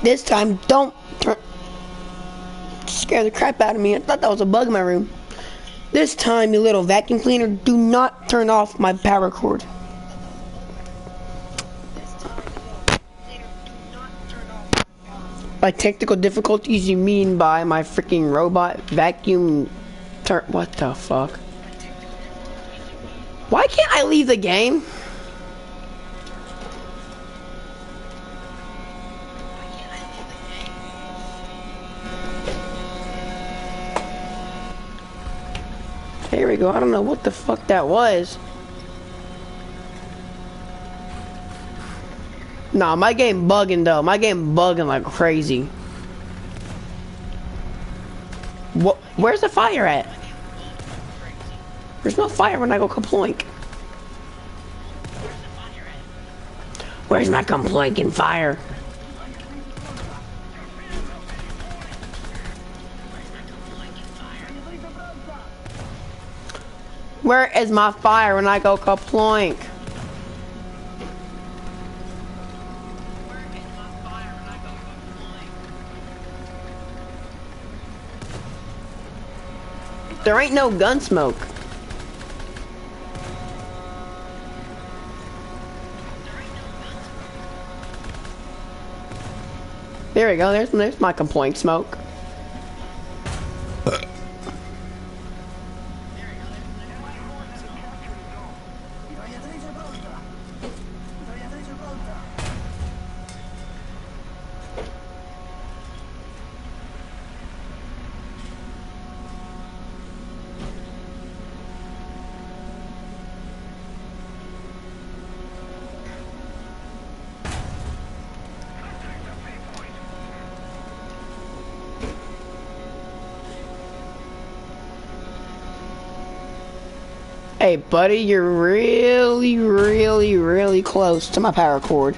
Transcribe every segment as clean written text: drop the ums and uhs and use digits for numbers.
This time, don't scare the crap out of me. I thought that was a bug in my room. This time, you little vacuum cleaner, do not turn off my power cord. By technical difficulties, you mean by my freaking robot vacuum what the fuck? Why can't I leave the game? There we go. I don't know what the fuck that was. Nah, my game bugging though. My game bugging like crazy. What? Where's the fire at? There's no fire when I go kaploink. Where's my kaploinking fire? Where is my fire when I go kaploink? There ain't no gun smoke. There we go, there's my kaploink smoke. Hey buddy, you're really close to my power cord.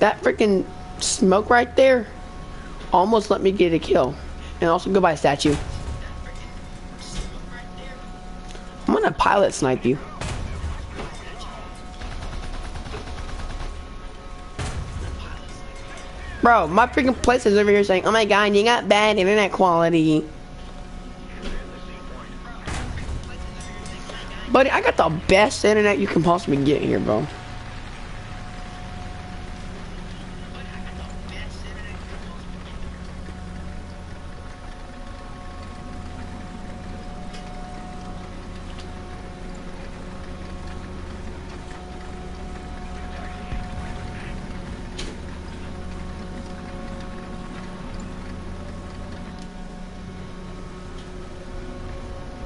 That freaking smoke right there almost let me get a kill. And also goodbye statue. I'm gonna pilot snipe you. Bro, my freaking place is over here saying, oh my god, you got bad internet quality. Buddy, I got the best internet you can possibly get here, bro.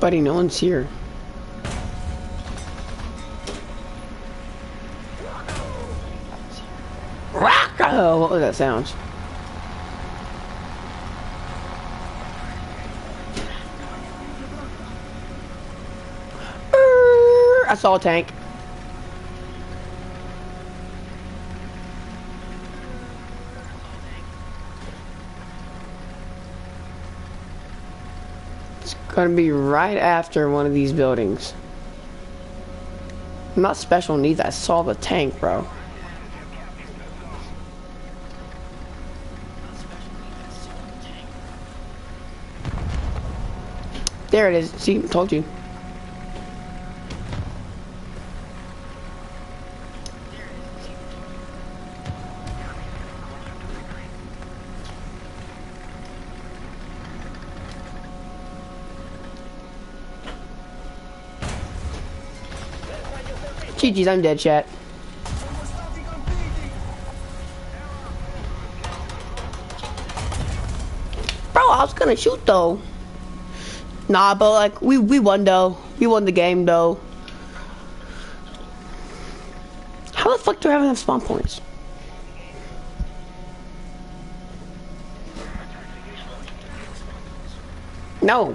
Buddy, no one's here. Rocco! What was that sound? I saw a tank. Gonna be right after one of these buildings. I'm not special needs, I saw the tank, bro. There it is. See, told you. GG's, I'm dead, chat. Bro, I was gonna shoot though. Nah, but like we won though. We won the game though. How the fuck do I have enough spawn points? No.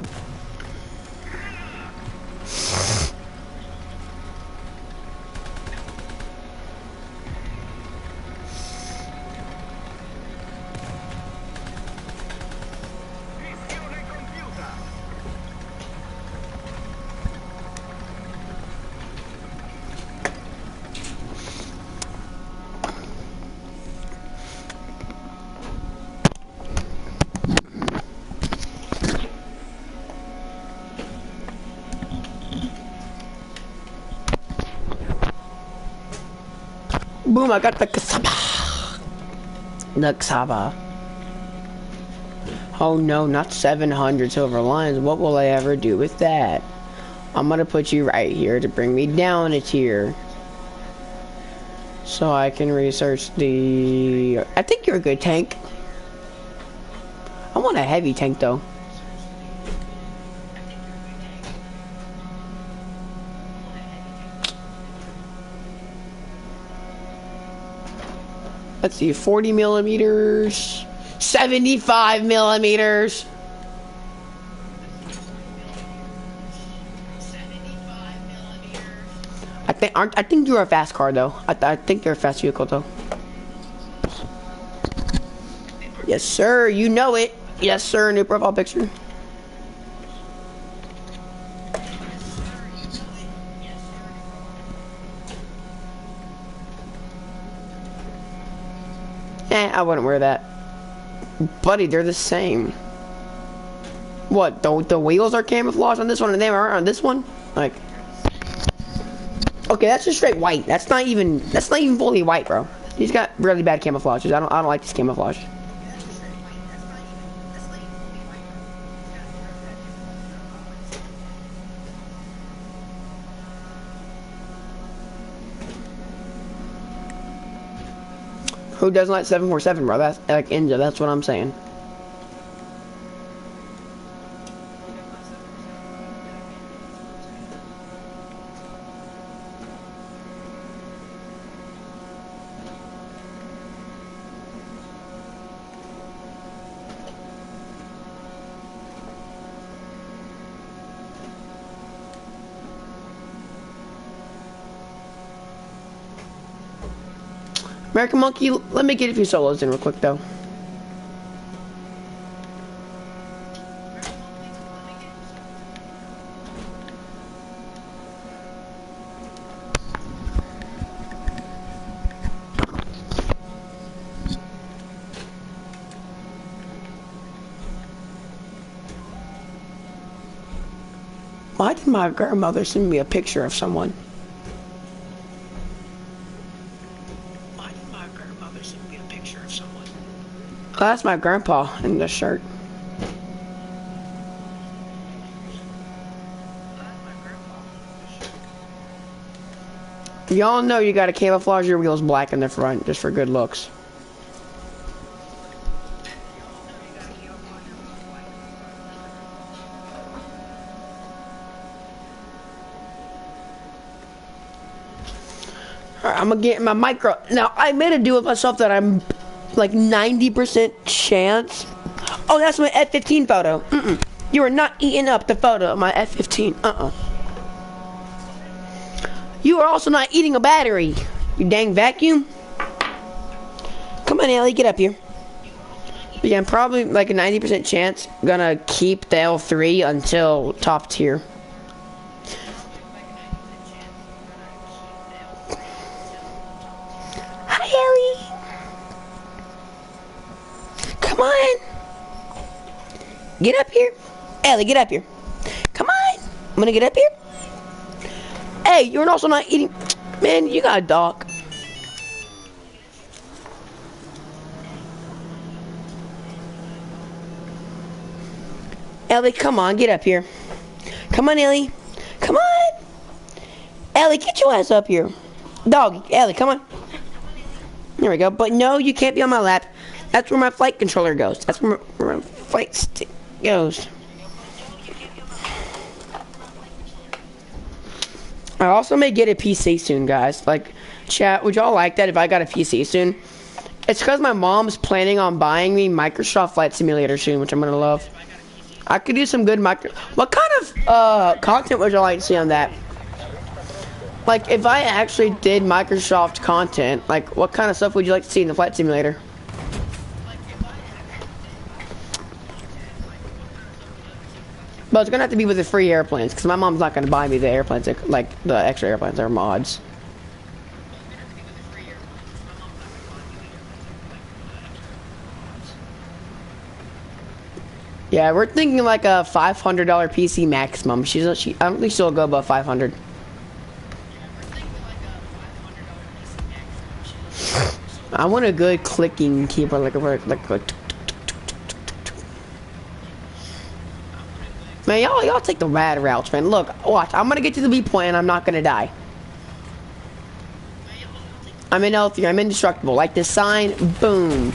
Boom, I got the Kasaba. The Kasaba. Oh no, not 700 silver lions. What will I ever do with that? I'm gonna put you right here to bring me down a tier. So I can research the... I think you're a good tank. I want a heavy tank though. Let's see, 40 millimeters, 75 millimeters. I think you're a fast car though. I think you're a fast vehicle though. Yes, sir. You know it. Yes, sir. New profile picture. I wouldn't wear that. Buddy, they're the same. What, the wheels are camouflaged on this one and they aren't on this one? Like, okay, that's just straight white. That's not even fully white, bro. He's got really bad camouflages. I don't like this camouflage. Who doesn't like 747, bro? That's like Ninja, that's what I'm saying. American Monkey, let me get a few solos in real quick though. Why did my grandmother send me a picture of someone? Oh, that's my grandpa in the shirt. Y'all know you gotta camouflage your wheels black in the front just for good looks. Alright, I'm gonna get my micro. Now, I made a deal with myself that I'm like 90% chance. Oh, that's my F-15 photo. You are not eating up the photo of my F-15. You are also not eating a battery. You dang vacuum. Come on, Ellie, get up here. But yeah, I'm probably like a 90% chance gonna keep the L3 until top tier. Hi, Ellie. Come on. Get up here. Ellie, get up here. Come on. I'm gonna get up here. Hey, you're also not eating. Man, you got a dog. Ellie, come on, get up here. Come on, Ellie. Come on. Ellie, get your ass up here. Dog, Ellie, come on. There we go. But no, you can't be on my lap. That's where my flight controller goes. That's where my flight stick goes. I also may get a PC soon, guys. Like, chat, would y'all like that if I got a PC soon? It's because my mom's planning on buying me Microsoft Flight Simulator soon, which I'm going to love. I could do some good What kind of content would y'all like to see on that? Like, if I actually did Microsoft content, like, what kind of stuff would you like to see in the Flight Simulator? But it's gonna have to be with the free airplanes, because my mom's not gonna buy me the airplanes, like the extra airplanes or mods. Yeah, we're thinking like a $500 PC maximum. I don't think she'll go above 500. I want a good clicking keyboard, like. Man, y'all take the rad routes, man. Look, watch. I'm gonna get to the B point and I'm not gonna die. I'm inhealthy. I'm indestructible. Like this sign, boom.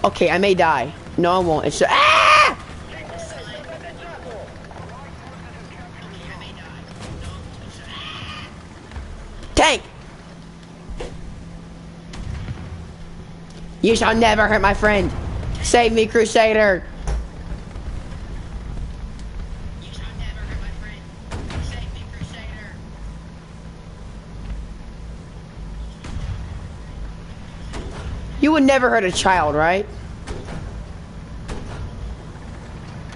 Okay, I may die. No, I won't. It's just, ah! Tank! You shall never hurt my friend. Save me, Crusader. You would never hurt a child, right?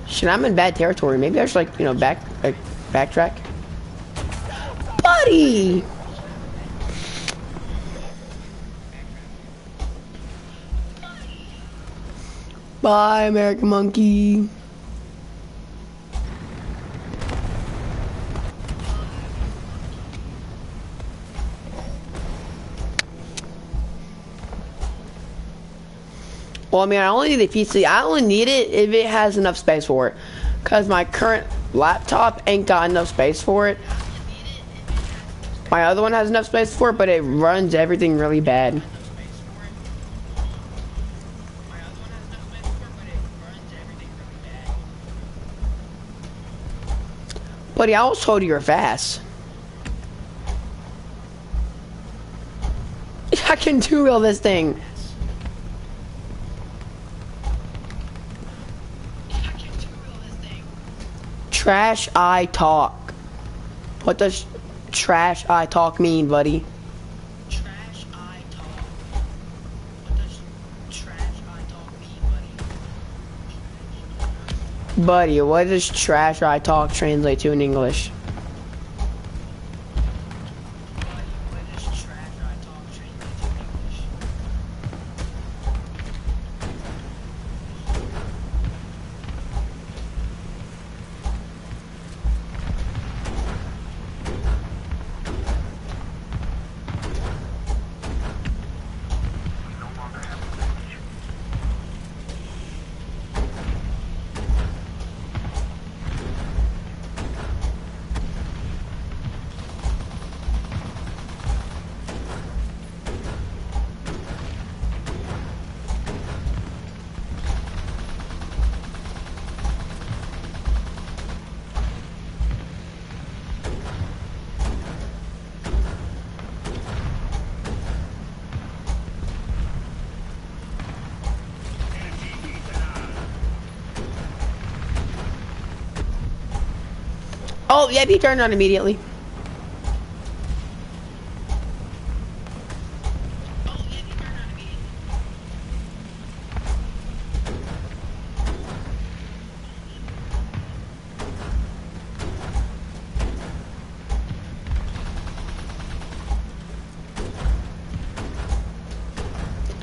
Shit, I'm in bad territory. Maybe I should, like, you know, backtrack. Buddy! Bye, American Monkey. Well, I mean, I only need a PC. I only need it if it has enough space for it. Because my current laptop ain't got enough space for it. My other one has enough space for it, but it runs everything really bad. Buddy, I was told you were fast. I can two-wheel this thing. Trash I talk. What does trash I talk mean, buddy? Trash I talk. What does trash I talk mean, buddy? Buddy, what does trash I talk translate to in English? Oh, yep, he turned on immediately.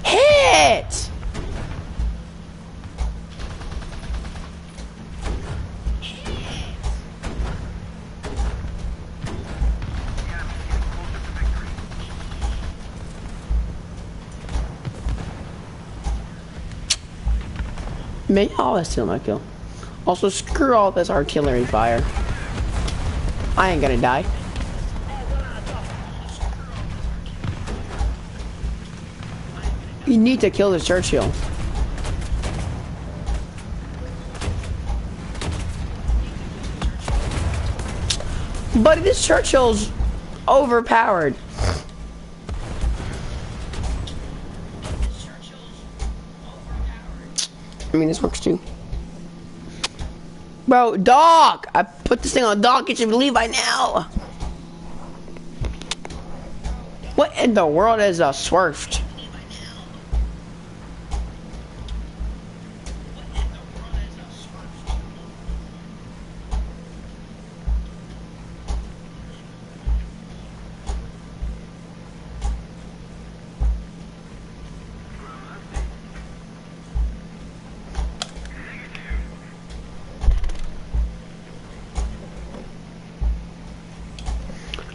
Hit! Man, oh, that's still my kill. Also, screw all this artillery fire. I ain't gonna die. You need to kill the Churchill. Buddy, this Churchill's overpowered. I mean, this works too. Bro, dog! I put this thing on dog, you should leave by now. What in the world is a swerfed?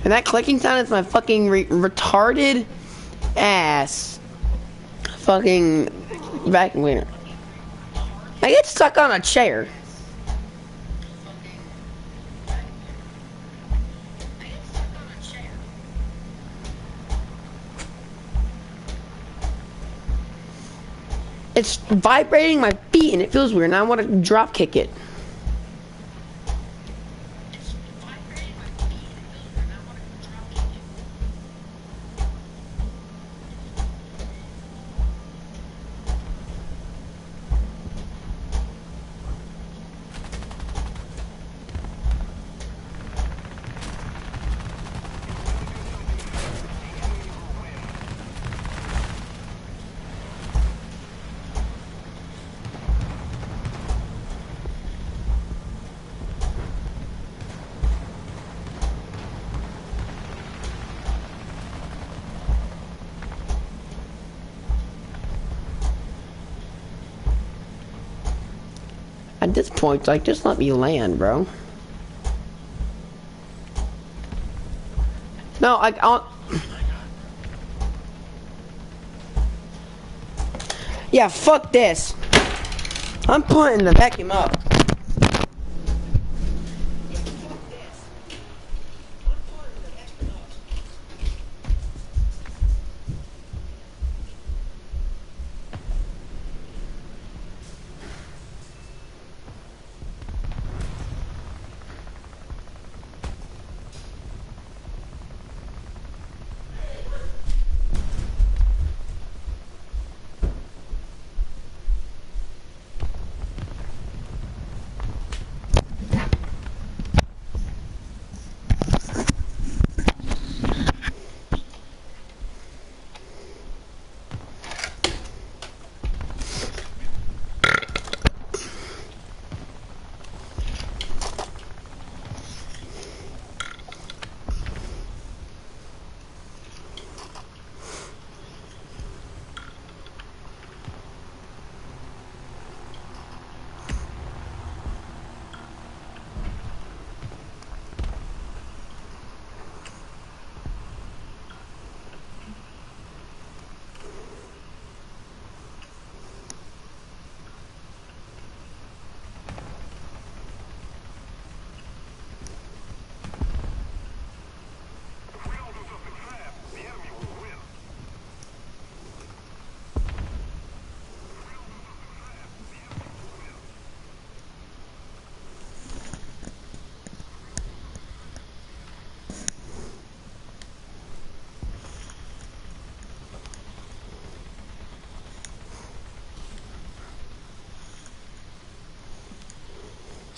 And that clicking sound is my fucking retarded ass fucking vacuum cleaner. I get stuck on a chair. It's vibrating my feet and it feels weird and I want to drop kick it. At this point, like, just let me land, bro. No, I'll... Yeah, fuck this. I'm putting the vacuum up.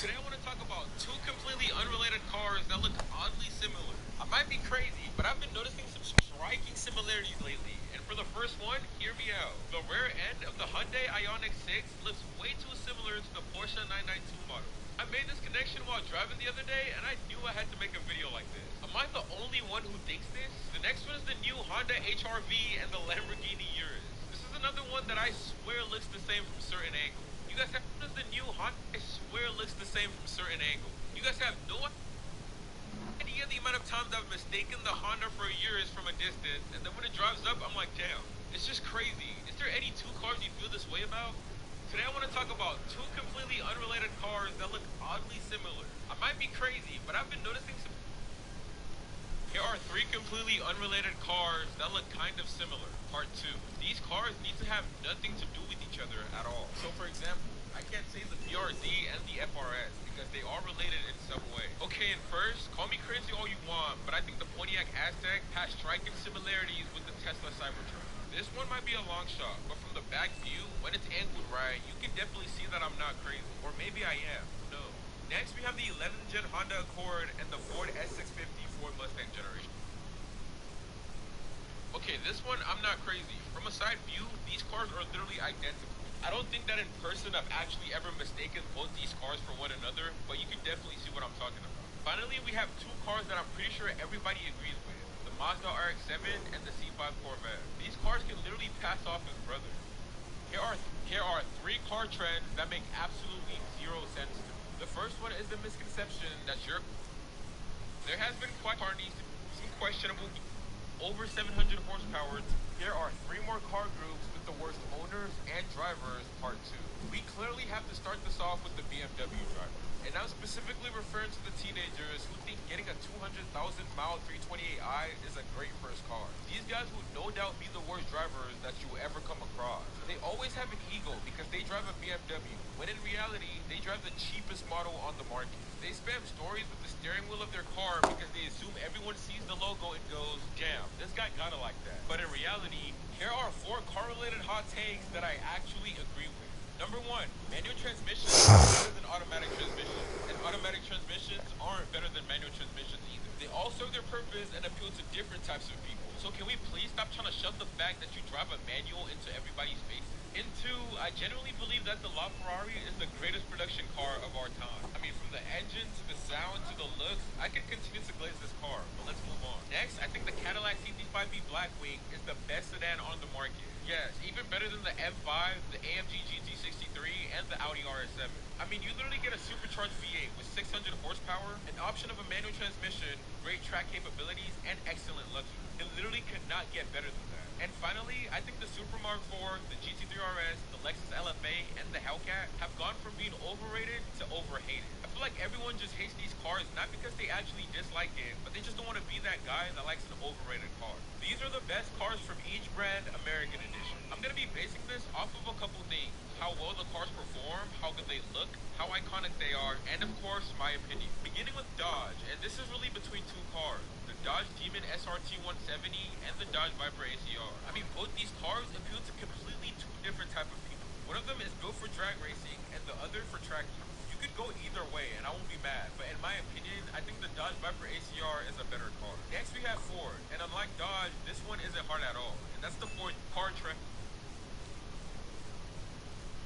Today I want to talk about two completely unrelated cars that look oddly similar. I might be crazy, but I've been noticing some striking similarities lately. And for the first one, hear me out. The rear end of the Hyundai Ioniq 6 looks way too similar to the Porsche 992 model. I made this connection while driving the other day, and I knew I had to make a video like this. Am I the only one who thinks this? The next one is the new Honda HR-V and the Lamborghini Urus. This is another one that I swear looks the same from certain angles. You guys have the new Honda? I swear looks the same from certain angles. You guys have no idea the amount of times I've mistaken the Honda for a Urus from a distance, and then when it drives up, I'm like, damn, it's just crazy. Is there any two cars you feel this way about? Today I want to talk about two completely unrelated cars that look oddly similar. I might be crazy, but I've been noticing some... Here are three completely unrelated cars that look kind of similar. Part 2. These cars need to have nothing to do with each other at all. So for example, I can't say the BRZ and the FRS because they are related in some way. Okay, and first, call me crazy all you want, but I think the Pontiac Aztek has striking similarities with the Tesla Cybertruck. This one might be a long shot, but from the back view, when it's angled right, you can definitely see that I'm not crazy. Or maybe I am. Who knows? Next, we have the 11th gen Honda Accord and the Ford S650 Ford Mustang generation. Okay, this one, I'm not crazy. From a side view, these cars are literally identical. I don't think that in person I've actually ever mistaken both these cars for one another, but you can definitely see what I'm talking about. Finally, we have two cars that I'm pretty sure everybody agrees with. The Mazda RX-7 and the C5 Corvette. These cars can literally pass off as brothers. Here are three car trends that make absolutely zero sense to me. The first one is the misconception that there has been quite some questionable over 700 horsepower here are 3 more car groups with the worst owners and drivers, part 2. We clearly have to start this off with the BMW driver. And I'm specifically referring to the teenagers who think getting a 200,000 mile 328i is a great first car. These guys will no doubt be the worst drivers that you will ever come across. They always have an ego because they drive a BMW, when in reality, they drive the cheapest model on the market. They spam stories with the steering wheel of their car because they assume everyone sees the logo and goes, damn, this guy gotta like that. But in reality, here are 4 car-related hot takes that I actually agree with. Number 1, manual transmissions are better than automatic transmissions, and automatic transmissions aren't better than manual transmissions either. They all serve their purpose and appeal to different types of people. So can we please stop trying to shove the fact that you drive a manual into everybody's faces? And 2, I genuinely believe that the LaFerrari is the greatest production car of our time. I mean, from the engine to the sound to the looks, I could continue to glaze this car, but let's move on. Next, I think the Cadillac CT5V Blackwing is the best sedan on the market. Yes, even better than the M5, the AMG GT63, and the Audi RS7. I mean, you literally get a supercharged V8 with 600 horsepower, an option of a manual transmission, great track capabilities, and excellent luxury. It literally could not get better than that. And finally, I think the Supermark 4, the GT3 RS, the Lexus LFA, and the Hellcat have gone from being overrated to overhated. I feel like everyone just hates these cars not because they actually dislike it, but they just don't want to be that guy that likes an overrated car. These are the best cars from each brand, American edition. I'm going to be basing this off of a couple things. How well the cars perform, how good they look, how iconic they are, and of course, my opinion. Beginning with Dodge, and this is really between 2 cars. The Dodge Demon SRT 170 and the Dodge Viper ACR. I mean, both these cars appeal to completely 2 different type of people. One of them is built for drag racing, and the other for track use. You could go either way, and I won't be mad, but in my opinion, I think the Dodge Viper ACR is a better car. Next, we have Ford, and unlike Dodge, this one isn't hard at all, and that's the Ford Car Trek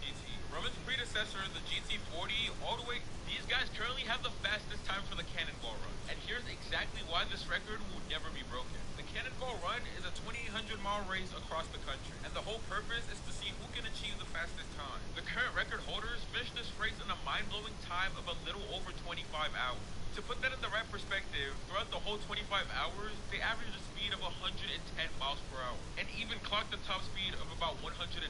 GT. From its predecessor, the GT40, all the way, these guys currently have the fastest time for the Cannonball Run. And here's exactly why this record will never be broken. The Cannonball Run is a 2,800-mile race across the country, and the whole purpose is to see who can achieve the fastest time. The current record holders finished this race in a mind-blowing time of a little over 25 hours. To put that in the right perspective, throughout the whole 25 hours, they averaged a speed of 110 miles per hour, and even clocked a top speed of about 193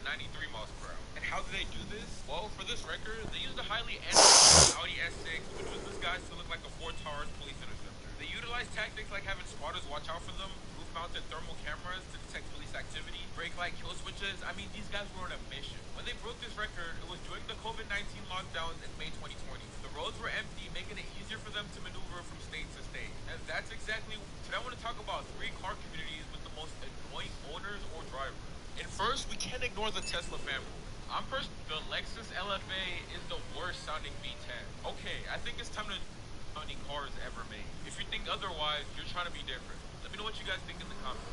miles per hour. And how did they do this? Well, for this record, they used a highly animated Audi S6, which was disguised to look like a Ford Taurus police interceptor. They utilized tactics like having spotters watch out for them, roof-mounted thermal cameras to detect police activity, brake light kill switches. I mean, these guys were on a mission. When they broke this record, it was during the COVID-19 lockdowns in May 2020. The roads were empty, making it easier for them to maneuver from state to state. And that's exactly, today I want to talk about 3 car communities with the most annoying owners or drivers. And first, we can't ignore the Tesla family. The Lexus LFA is the worst sounding V10. Okay, I think it's time to sounding cars ever made. If you think otherwise, you're trying to be different. Let me know what you guys think in the comments.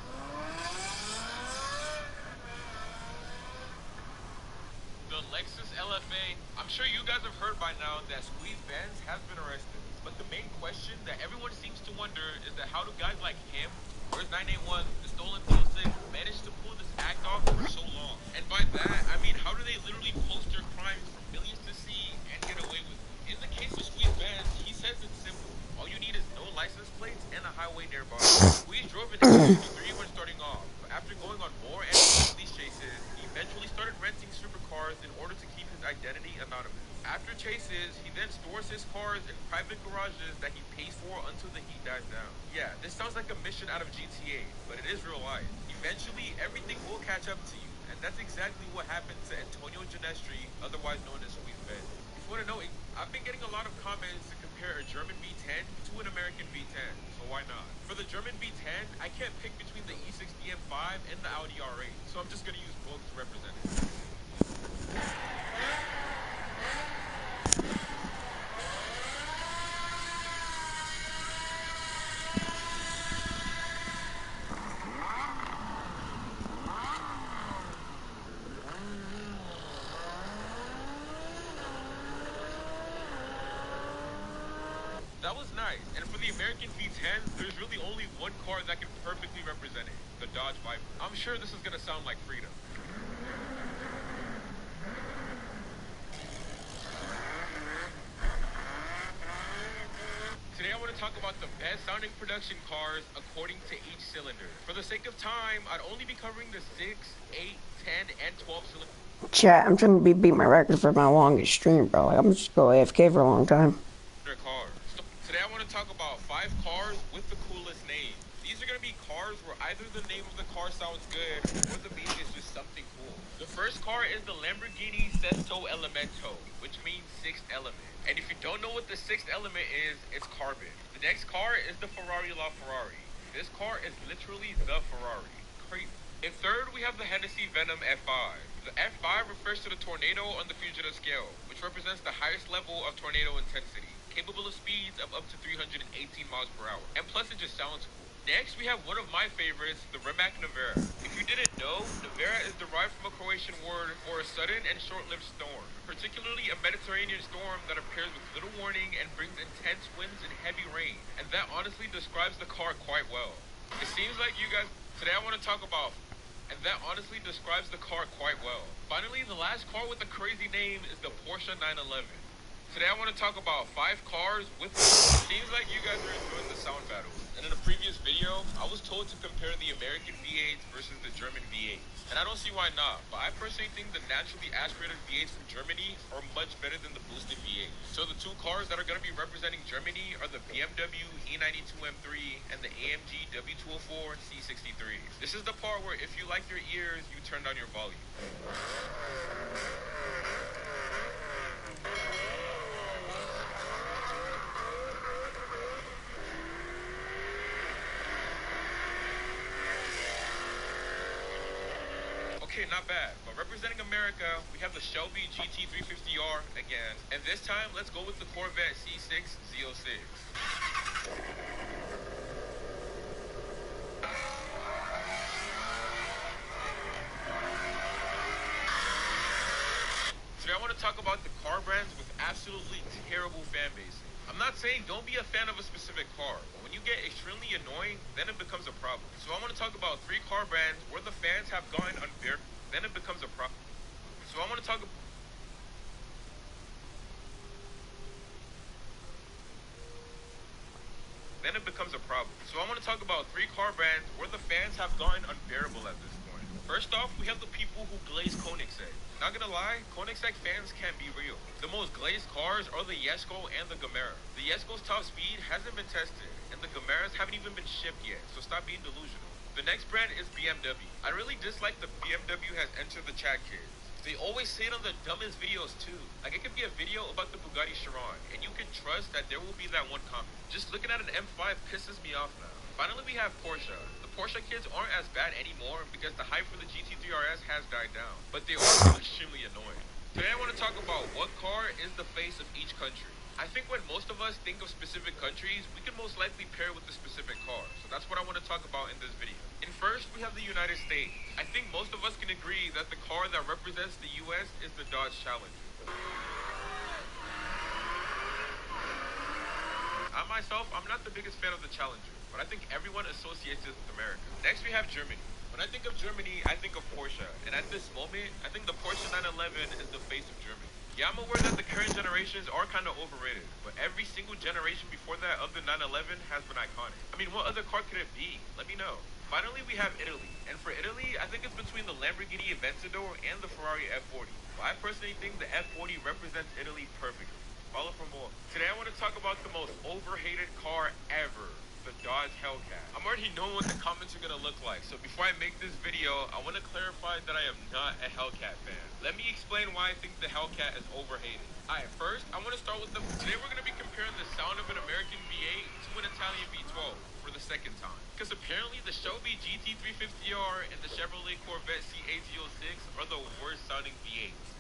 The Lexus LFA, I'm sure you guys have heard by now that Squeeze Benz has been arrested. But the main question that everyone seems to wonder is that how do guys like him, where's 981, the stolen 206, manage to pull this act off for so long? And by that, I mean, how do they literally post their crimes for millions to see and get away with it? In the case of Squeeze Benz, he says it's simple. All you need is no license plates and a highway nearby. Squeeze drove an X53 when starting off, but after going on more and more police chases, he eventually started renting supercars in order to keep his identity anonymous. After chases, he then stores his cars in private garages that he pays for until the heat dies down. Yeah, this sounds like a mission out of GTA, but it is real life. Eventually, everything will catch up to you, and that's exactly what happened to Antonio Ginestri, otherwise known as Squeeze Benz. If you want to know, I've been getting a lot of comments to compare a German V10 to an American V10, so why not? For the German V10, I can't pick between the E60 M5 and the Audi R8, so I'm just going to use both to represent it. That was nice, and for the American V10, there's really only one car that can perfectly represent it, the Dodge Viper. I'm sure this is gonna sound like freedom. Today I want to talk about the best sounding production cars according to each cylinder. For the sake of time, I'd only be covering the 6, 8, 10, and 12 cylinder Chat, I'm trying to beat my record for my longest stream, bro. Like, I'm just going AFK for a long time. cars. So today I want to talk about 5 cars with the coolest names. These are going to be cars where either the name of the car sounds good or the beat is just something cool. The first car is the Lamborghini Sesto Elemento, which means sixth element. And if you don't know what the sixth element is, it's carbon. The next car is the Ferrari LaFerrari. This car is literally the Ferrari. Crazy. In third, we have the Hennessy Venom F5. The F5 refers to the tornado on the Fugitive scale, which represents the highest level of tornado intensity, capable of speeds of up to 318 miles per hour. And plus, it just sounds cool. Next, we have one of my favorites, the Rimac Nevera. If you didn't know, Nevera is derived from a Croatian word for a sudden and short-lived storm, particularly a Mediterranean storm that appears with little warning and brings intense winds and heavy rain. And that honestly describes the car quite well. It seems like you guys... Today I want to talk about... And that honestly describes the car quite well. Finally, the last car with a crazy name is the Porsche 911. Today I want to talk about 5 cars with... Seems like you guys are enjoying the sound battles. And in a previous video, I was told to compare the American V8s versus the German V8s. And I don't see why not, but I personally think the naturally aspirated V8s from Germany are much better than the boosted V8s. So the 2 cars that are going to be representing Germany are the BMW E92 M3 and the AMG W204 C63. This is the part where if you like your ears, you turn down your volume. Okay, not bad. But representing America, we have the Shelby GT350R again. And this time, let's go with the Corvette C6 Z06. Today I want to talk about the car brands with absolutely terrible fan bases. I'm not saying don't be a fan of a specific car, but when you get extremely annoying, then it becomes a problem. So I want to talk about 3 car brands where the fans have gone unbearable, then it becomes a problem. So I want to talk about... Then it becomes a problem. So I want to talk about 3 car brands where the fans have gotten unbearable at this point. First off, we have the people who glaze Koenigsegg. Not gonna lie, Koenigsegg fans can't be real. The most glazed cars are the Jesko and the Gemera. The Jesko's top speed hasn't been tested, and the Gemeras haven't even been shipped yet, so stop being delusional. The next brand is BMW. I really dislike the BMW has entered the chat kids. They always say it on the dumbest videos too. Like it could be a video about the Bugatti Chiron, and you can trust that there will be that one comment. Just looking at an M5 pisses me off now. Finally, we have Porsche. The Porsche kids aren't as bad anymore because the hype for the GT3 RS has died down, but they are extremely annoying. Today I want to talk about what car is the face of each country. I think when most of us think of specific countries, we can most likely pair with the specific car. So that's what I want to talk about in this video. And first, we have the United States. I think most of us can agree that the car that represents the US is the Dodge Challenger. I myself, I'm not the biggest fan of the Challenger, but I think everyone associates it with America. Next, we have Germany. When I think of Germany, I think of Porsche. And at this moment, I think the Porsche 911 is the face of Germany. Yeah, I'm aware that the current generations are kind of overrated, but every single generation before that of the 911 has been iconic. I mean, what other car could it be? Let me know. Finally, we have Italy. And for Italy, I think it's between the Lamborghini Aventador and the Ferrari F40. But I personally think the F40 represents Italy perfectly. Follow for more. Today I want to talk about the most overhated car ever, the Dodge Hellcat. I'm already knowing what the comments are going to look like, so before I make this video, I want to clarify that I am not a Hellcat fan. Let me explain why I think the Hellcat is overhated. Alright, first, I want to start with today we're going to be comparing the sound of an American V8 to an Italian V12 for the second time. Because apparently the Shelby GT350R and the Chevrolet Corvette C806 are the worst sounding V8s.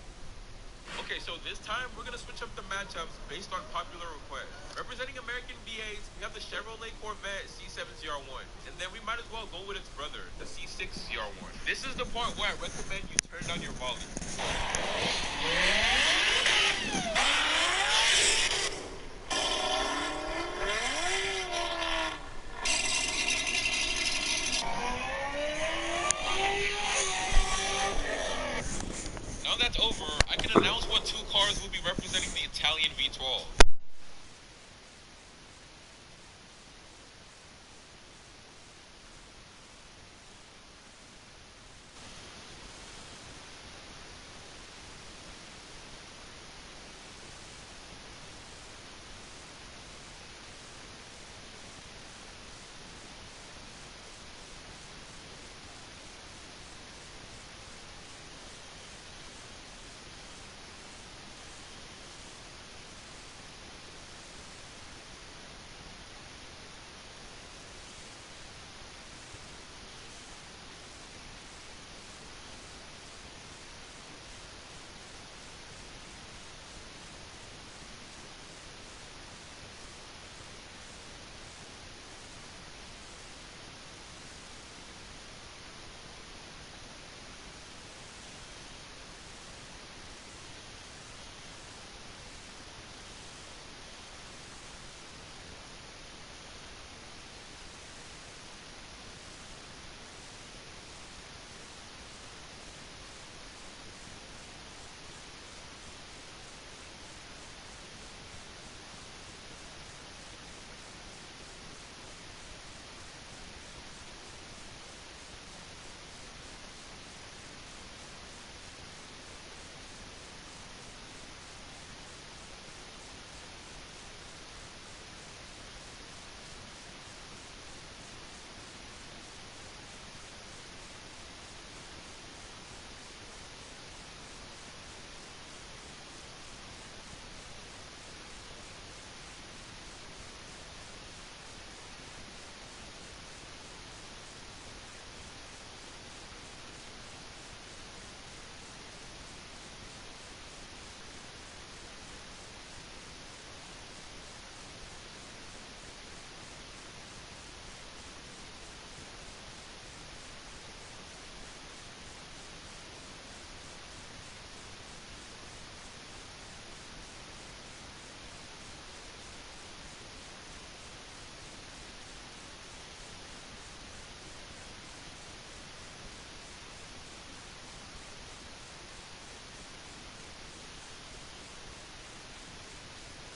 Okay, so this time we're going to switch up the matchups based on popular requests. Representing American V8s, we have the Chevrolet Corvette C7ZR1. And then we might as well go with its brother, the C6ZR1. This is the part where I recommend you turn down your volume. Now that's over, I can announce what 2 cars will be representing the Italian V12.